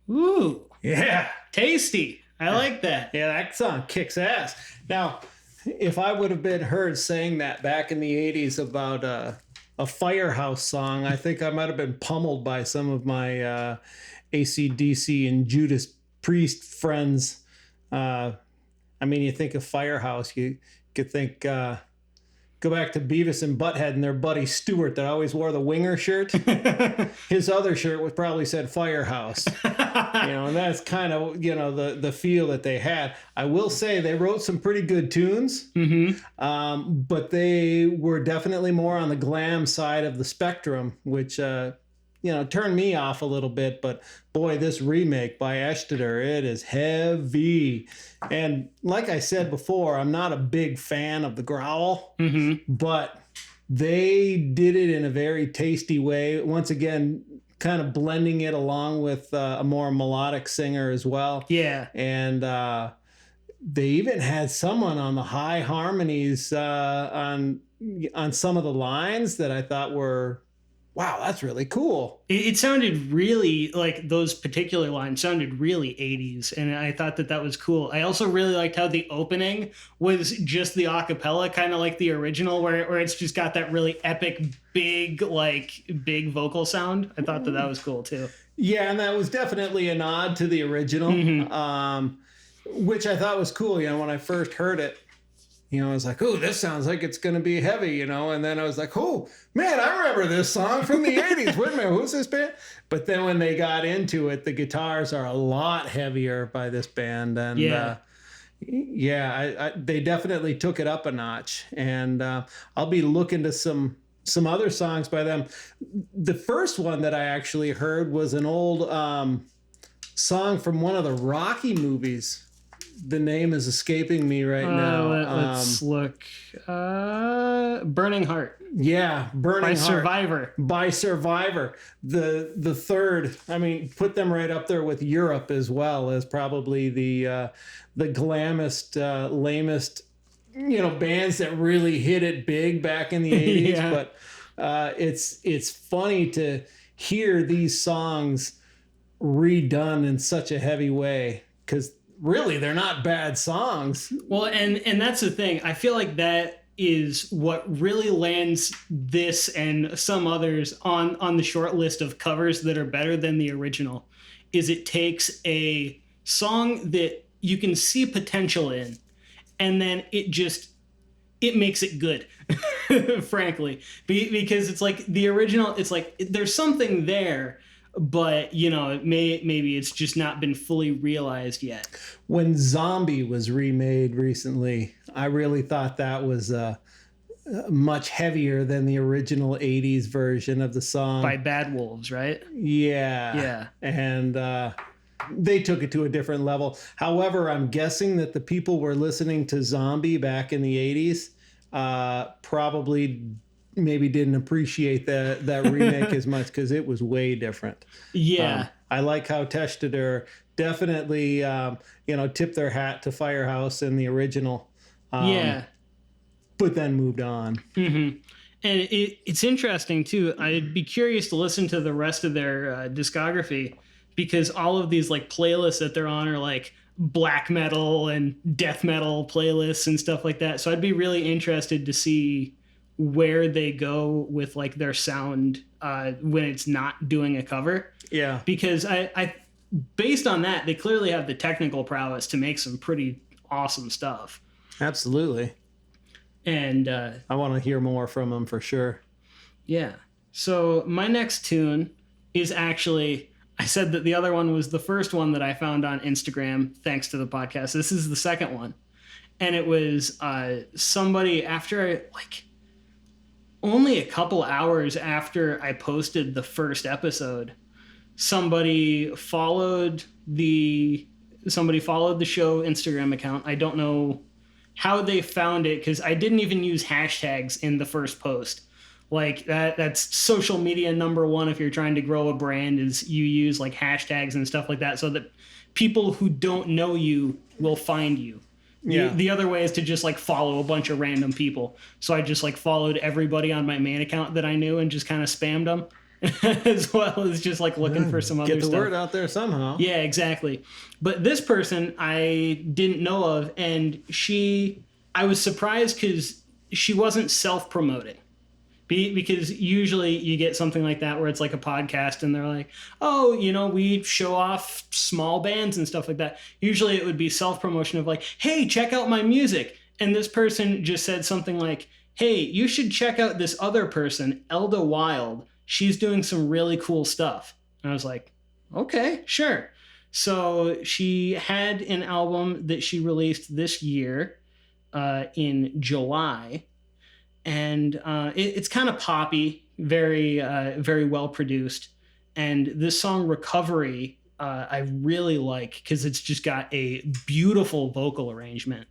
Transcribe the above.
Ooh, Yeah. tasty. I like that. Yeah, that song kicks ass. Now, if I would have been heard saying that back in the 80s about a Firehouse song, I think I might have been pummeled by some of my AC/DC and Judas Priest friends. I mean, you think of Firehouse, you could think, go back to Beavis and Butthead and their buddy Stewart that always wore the winger shirt. His other shirt was probably said Firehouse. And that's kind of, the feel that they had. I will say they wrote some pretty good tunes, but they were definitely more on the glam side of the spectrum, which, turned me off a little bit. But boy, this remake by Eshtader, it is heavy. And like I said before, I'm not a big fan of the growl, but they did it in a very tasty way. Once again, kind of blending it along with a more melodic singer as well. Yeah. And they even had someone on the high harmonies on some of the lines that I thought were, wow, that's really cool. It sounded really, like, those particular lines sounded really 80s, and I thought that was cool. I also really liked how the opening was just the acapella, kind of like the original, where it's just got that really epic, big vocal sound. I thought that was cool, too. Yeah, and that was definitely a nod to the original, which I thought was cool. When I first heard it, I was like, oh, this sounds like it's going to be heavy, and then I was like, oh, man, I remember this song from the 80s. Wait a minute, who's this band? But then when they got into it, the guitars are a lot heavier by this band. And they definitely took it up a notch. And I'll be looking to some other songs by them. The first one that I actually heard was an old song from one of the Rocky movies. The name is escaping me right now. Let's look. Burning Heart. Yeah, Burning Heart. Survivor. By Survivor. The third, put them right up there with Europe as well as probably the glammest, lamest, bands that really hit it big back in the 80s. Yeah. But it's funny to hear these songs redone in such a heavy way, because really, they're not bad songs. Well, and that's the thing. I feel like that is what really lands this and some others on the short list of covers that are better than the original, is it takes a song that you can see potential in, and then it makes it good, frankly. Because it's like the original, it's like there's something there, but maybe it's just not been fully realized yet. When Zombie was remade recently, I really thought that was much heavier than the original 80s version of the song. By Bad Wolves, right? Yeah. And they took it to a different level. However, I'm guessing that the people were listening to Zombie back in the 80s probably maybe didn't appreciate that remake as much, because it was way different. Yeah. I like how Teshtader definitely, tipped their hat to Firehouse and the original. But then moved on. Mm-hmm. And it's interesting, too. I'd be curious to listen to the rest of their discography, because all of these playlists that they're on are black metal and death metal playlists and stuff like that. So I'd be really interested to see where they go with their sound when it's not doing a cover. Yeah. Because I based on that, they clearly have the technical prowess to make some pretty awesome stuff. Absolutely. And I want to hear more from them for sure. Yeah. So my next tune is actually, I said that the other one was the first one that I found on Instagram thanks to the podcast. This is the second one. And it was somebody after only a couple hours after I posted the first episode, somebody followed the show Instagram account. I don't know how they found it, because I didn't even use hashtags in the first post. That's social media number one if you're trying to grow a brand, is you use hashtags and stuff like that, so that people who don't know you will find you. Yeah. The other way is to just follow a bunch of random people. So I just followed everybody on my main account that I knew and just kind of spammed them. as well as just like looking for some Get other the stuff. word out there somehow. Yeah, exactly. But this person I didn't know of, and I was surprised because she wasn't self promoting. Because usually you get something like that where it's like a podcast and they're like, oh, we show off small bands and stuff like that. Usually it would be self promotion of like, hey, check out my music. And this person just said something like, hey, you should check out this other person, Elda Wild. She's doing some really cool stuff. And I was like, okay, sure. So she had an album that she released this year in July, and it's kind of poppy, very well produced. And this song "Recovery" I really like because it's just got a beautiful vocal arrangement.